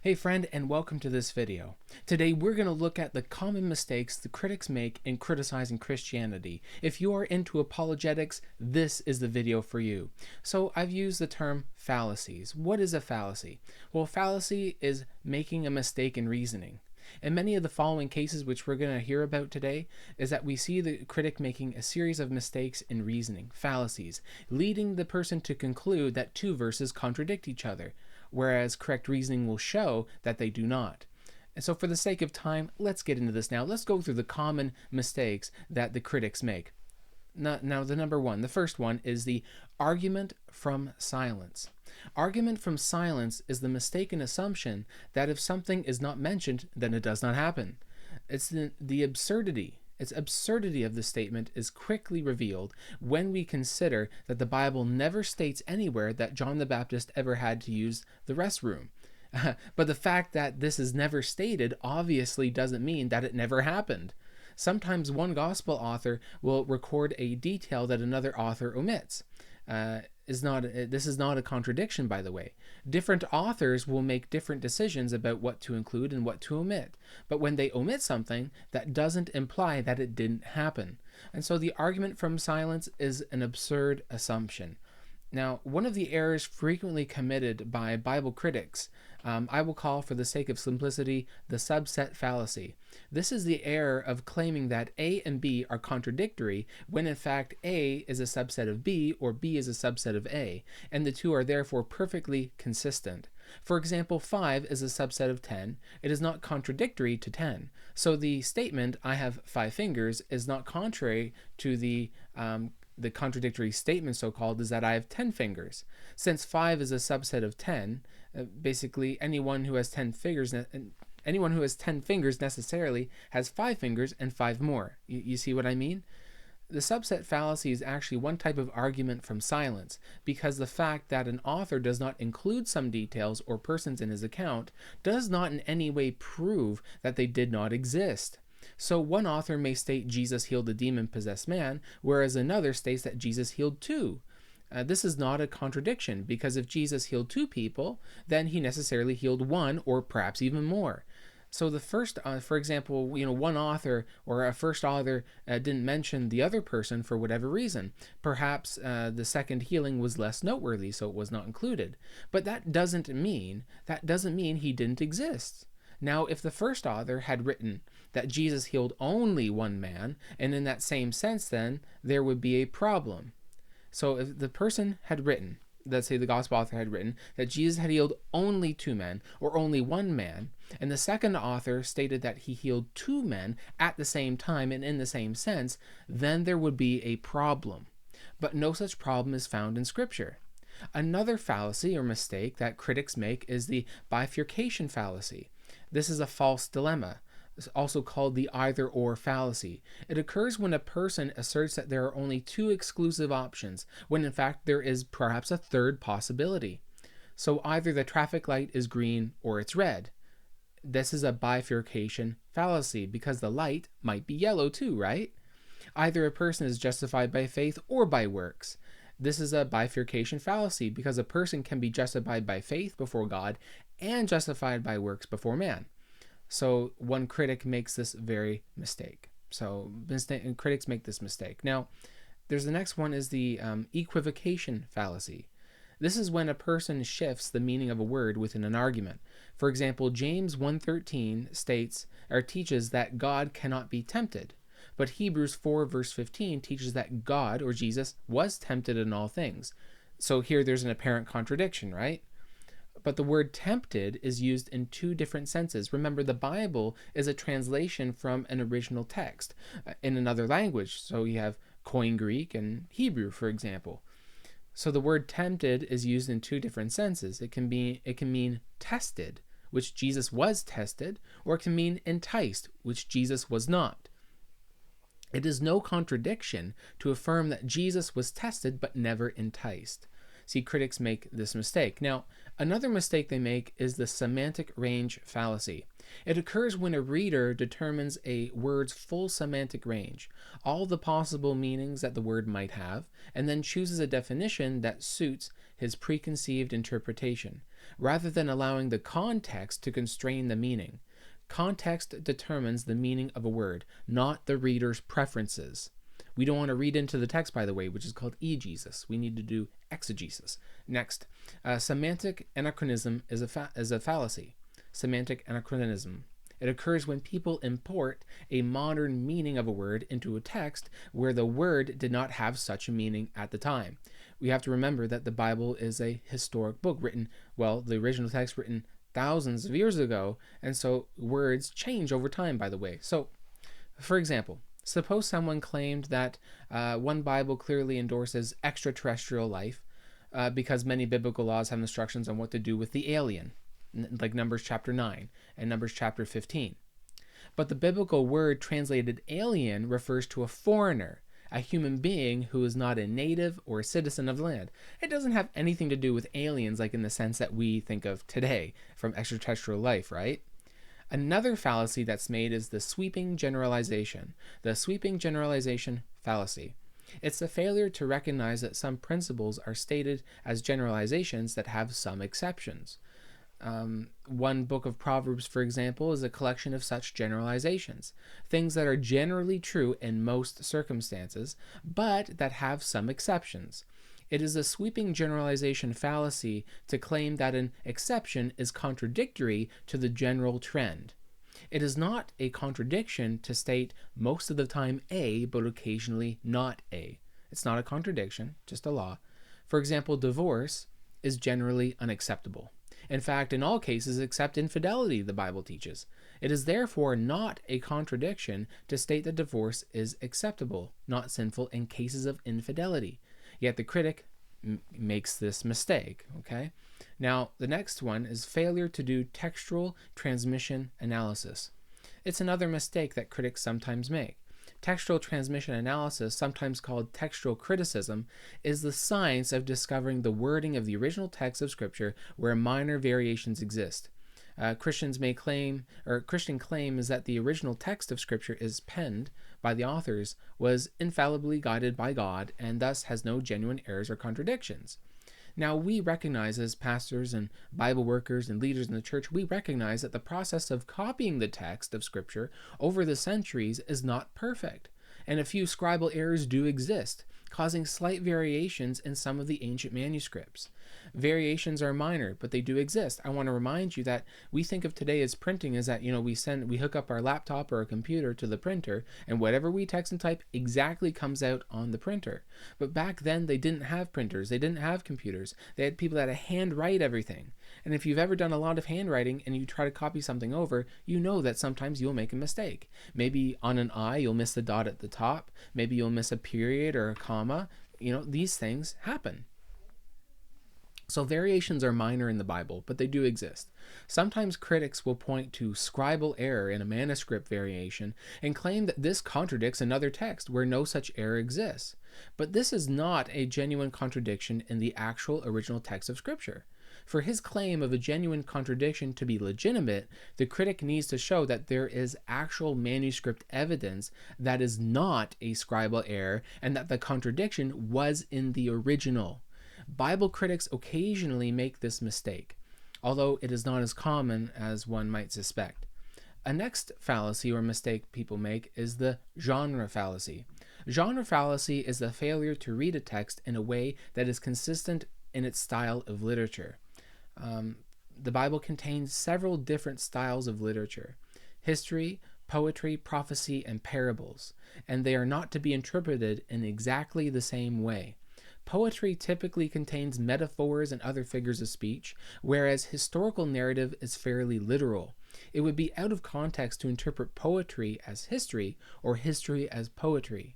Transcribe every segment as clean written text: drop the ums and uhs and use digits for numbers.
Hey friend, and welcome to this video. Today we're going to look at the common mistakes the critics make in criticizing Christianity. If you are into apologetics, this is the video for you. So I've used the term fallacies. What is a fallacy? Well, fallacy is making a mistake in reasoning. In many of the following cases which we're going to hear about today is that we see the critic making a series of mistakes in reasoning, fallacies, leading the person to conclude that two verses contradict each other, whereas correct reasoning will show that they do not. And so for the sake of time, let's get into this now. Let's go through the common mistakes that the critics make. Now, the first one is the argument from silence. Argument from silence is the mistaken assumption that if something is not mentioned, then it does not happen. It's the absurdity. Its absurdity of the statement is quickly revealed when we consider that the Bible never states anywhere that John the Baptist ever had to use the restroom. But the fact that this is never stated obviously doesn't mean that it never happened. Sometimes one gospel author will record a detail that another author omits. This is not a contradiction, by the way. Different authors will make different decisions about what to include and what to omit. But when they omit something, that doesn't imply that it didn't happen. And so the argument from silence is an absurd assumption. Now, one of the errors frequently committed by Bible critics, I will call, for the sake of simplicity, the subset fallacy. This is the error of claiming that A and B are contradictory when in fact A is a subset of B or B is a subset of A, and the two are therefore perfectly consistent. For example, 5 is a subset of 10. It is not contradictory to 10. So the statement, I have 5 fingers, is not contrary to the contradictory statement, so-called, is that I have 10 fingers. Since 5 is a subset of 10, basically anyone who has 10 fingers necessarily has 5 fingers and 5 more. You see what I mean? The subset fallacy is actually one type of argument from silence, because the fact that an author does not include some details or persons in his account does not in any way prove that they did not exist. So one author may state Jesus healed a demon-possessed man, whereas another states that Jesus healed 2. This is not a contradiction, because if Jesus healed 2 people, then he necessarily healed 1 or perhaps even more. So the first, for example, one author or a first author didn't mention the other person for whatever reason. Perhaps the second healing was less noteworthy, so it was not included. But that doesn't mean he didn't exist. Now, if the first author had written that Jesus healed only 1 man, and in that same sense, then there would be a problem. So if the person had written, let's say the gospel author had written, that Jesus had healed only 2 men or only 1 man, and the second author stated that he healed 2 men at the same time and in the same sense, then there would be a problem. But no such problem is found in Scripture. Another fallacy or mistake that critics make is the bifurcation fallacy. This is a false dilemma, also called the either-or fallacy. It occurs when a person asserts that there are only 2 exclusive options, when in fact there is perhaps a third possibility. So either the traffic light is green or it's red. This is a bifurcation fallacy, because the light might be yellow too, right? Either a person is justified by faith or by works. This is a bifurcation fallacy, because a person can be justified by faith before God and justified by works before man. So one critic makes this very mistake. Critics make this mistake. Now, there's the next one is the equivocation fallacy. This is when a person shifts the meaning of a word within an argument. For example, James 1:13 teaches that God cannot be tempted. But Hebrews 4 verse 15 teaches that God, or Jesus, was tempted in all things. So here there's an apparent contradiction, right? But the word tempted is used in 2 different senses. Remember, the Bible is a translation from an original text in another language. So you have Koine Greek and Hebrew, for example. So the word tempted is used in 2 different senses. It can mean tested, which Jesus was tested, or it can mean enticed, which Jesus was not. It is no contradiction to affirm that Jesus was tested but never enticed. See, critics make this mistake. Now, another mistake they make is the semantic range fallacy. It occurs when a reader determines a word's full semantic range, all the possible meanings that the word might have, and then chooses a definition that suits his preconceived interpretation. rather than allowing the context to constrain the meaning. Context determines the meaning of a word, not the reader's preferences. We don't want to read into the text, by the way, which is called eigesis. We need to do exegesis. Next, semantic anachronism is a fallacy. Semantic anachronism. It occurs when people import a modern meaning of a word into a text where the word did not have such a meaning at the time. We have to remember that the Bible is a historic book written, well, the original text written thousands of years ago, and so words change over time, by the way. So, for example, suppose someone claimed that one Bible clearly endorses extraterrestrial life because many biblical laws have instructions on what to do with the alien, like Numbers chapter 9 and Numbers chapter 15. But the biblical word translated alien refers to a foreigner, a human being who is not a native or a citizen of the land. It doesn't have anything to do with aliens like in the sense that we think of today from extraterrestrial life, right? Another fallacy that's made is the sweeping generalization. The sweeping generalization fallacy. It's the failure to recognize that some principles are stated as generalizations that have some exceptions. One book of Proverbs, for example, is a collection of such generalizations, things that are generally true in most circumstances, but that have some exceptions. It is a sweeping generalization fallacy to claim that an exception is contradictory to the general trend. It is not a contradiction to state most of the time A, but occasionally not A. It's not a contradiction, just a law. For example, divorce is generally unacceptable. In fact, in all cases except infidelity, the Bible teaches. It is therefore not a contradiction to state that divorce is acceptable, not sinful in cases of infidelity. Yet the critic makes this mistake, okay? Now, the next one is failure to do textual transmission analysis. It's another mistake that critics sometimes make. Textual transmission analysis, sometimes called textual criticism, is the science of discovering the wording of the original text of Scripture where minor variations exist. Christian claim is that the original text of Scripture is penned by the authors, was infallibly guided by God, and thus has no genuine errors or contradictions. Now, we recognize as pastors and Bible workers and leaders in the church, we recognize that the process of copying the text of Scripture over the centuries is not perfect, and a few scribal errors do exist, causing slight variations in some of the ancient manuscripts. Variations are minor, but they do exist. I want to remind you that we think of today as printing as that, we hook up our laptop or a computer to the printer, and whatever we text and type exactly comes out on the printer. But back then, they didn't have printers. They didn't have computers. They had people that had to handwrite everything. And if you've ever done a lot of handwriting and you try to copy something over, you know that sometimes you'll make a mistake. Maybe on an I, you'll miss the dot at the top. Maybe you'll miss a period or a comma. These things happen. So variations are minor in the Bible, but they do exist. Sometimes critics will point to scribal error in a manuscript variation and claim that this contradicts another text where no such error exists. But this is not a genuine contradiction in the actual original text of Scripture. For his claim of a genuine contradiction to be legitimate, the critic needs to show that there is actual manuscript evidence that is not a scribal error and that the contradiction was in the original. Bible critics occasionally make this mistake, although it is not as common as one might suspect. A next fallacy or mistake people make is the genre fallacy. Genre fallacy is the failure to read a text in a way that is consistent in its style of literature. The Bible contains several different styles of literature: history, poetry, prophecy, and parables, and they are not to be interpreted in exactly the same way. Poetry typically contains metaphors and other figures of speech, whereas historical narrative is fairly literal. It would be out of context to interpret poetry as history or history as poetry.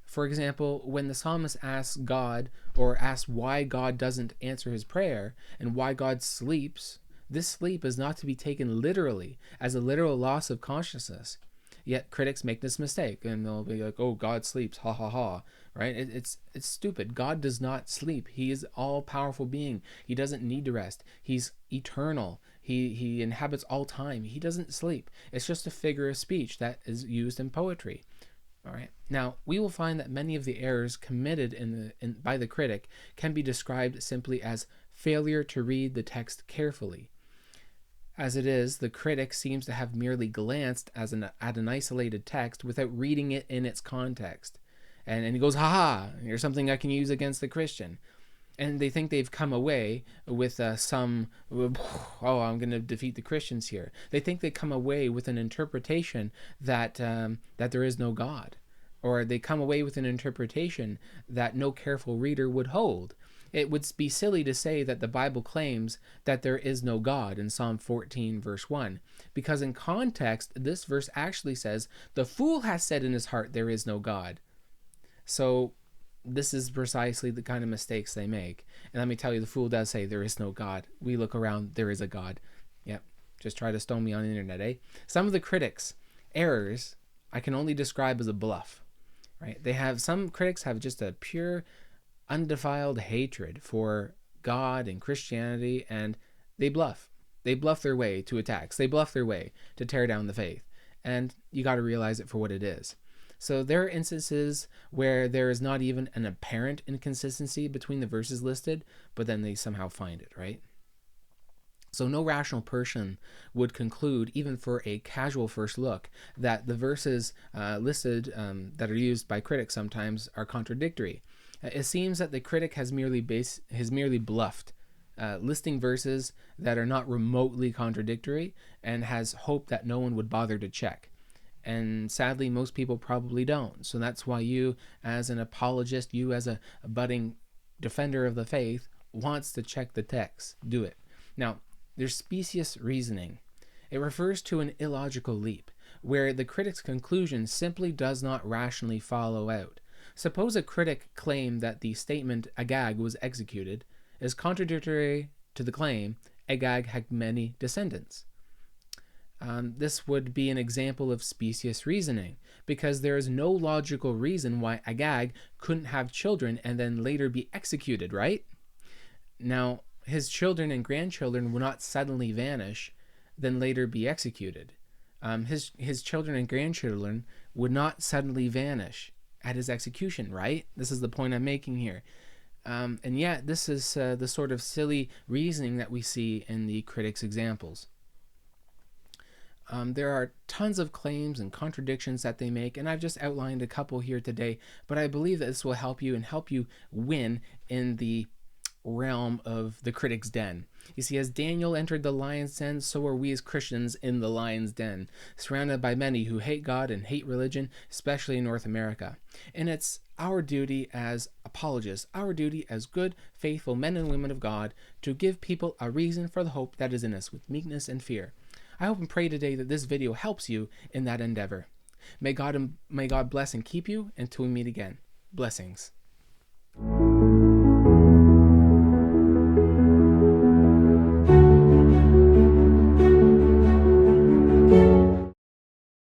For example, when the psalmist asks God, or asks why God doesn't answer his prayer and why God sleeps, this sleep is not to be taken literally as a literal loss of consciousness. Yet critics make this mistake and they'll be like, oh, God sleeps, ha ha ha, right? It's stupid. God does not sleep. He is all-powerful being. He doesn't need to rest. He's eternal. He inhabits all time. He doesn't sleep. It's just a figure of speech that is used in poetry. All right. Now, we will find that many of the errors committed by the critic can be described simply as failure to read the text carefully. As it is, the critic seems to have merely glanced at an isolated text without reading it in its context. And he goes, haha, here's something I can use against the Christian. And they think they've come away with I'm going to defeat the Christians here. They think they come away with an interpretation that there is no God. Or they come away with an interpretation that no careful reader would hold. It would be silly to say that the Bible claims that there is no God in Psalm 14, verse 1, because in context, this verse actually says, the fool has said in his heart, there is no God. So this is precisely the kind of mistakes they make. And let me tell you, the fool does say there is no God. We look around, there is a God. Yep, just try to stone me on the internet, eh? Some of the critics' errors I can only describe as a bluff, right? Some critics have just a pure, undefiled hatred for God and Christianity, and they bluff. They bluff their way to attacks. They bluff their way to tear down the faith. And you got to realize it for what it is. So there are instances where there is not even an apparent inconsistency between the verses listed, but then they somehow find it, right? So no rational person would conclude, even for a casual first look, that the verses listed that are used by critics sometimes are contradictory. It seems that the critic has merely bluffed, listing verses that are not remotely contradictory, and has hoped that no one would bother to check. And sadly, most people probably don't. So that's why you, as an apologist, you as a budding defender of the faith, wants to check the text. Do it. Now, there's specious reasoning. It refers to an illogical leap, where the critic's conclusion simply does not rationally follow out. Suppose a critic claimed that the statement Agag was executed is contradictory to the claim Agag had many descendants. This would be an example of specious reasoning, because there is no logical reason why Agag couldn't have children and then later be executed, right? Now, his children and grandchildren will not suddenly vanish, then later be executed. His children and grandchildren would not suddenly vanish at his execution, right? This is the point I'm making here. And yet, this is the sort of silly reasoning that we see in the critics' examples. There are tons of claims and contradictions that they make, and I've just outlined a couple here today, but I believe that this will help you and help you win in the realm of the critic's den. You see, as Daniel entered the lion's den, so are we as Christians in the lion's den, surrounded by many who hate God and hate religion, especially in North America. And it's our duty as apologists, our duty as good, faithful men and women of God, to give people a reason for the hope that is in us with meekness and fear. I hope and pray today that this video helps you in that endeavor. May God bless and keep you until we meet again. Blessings.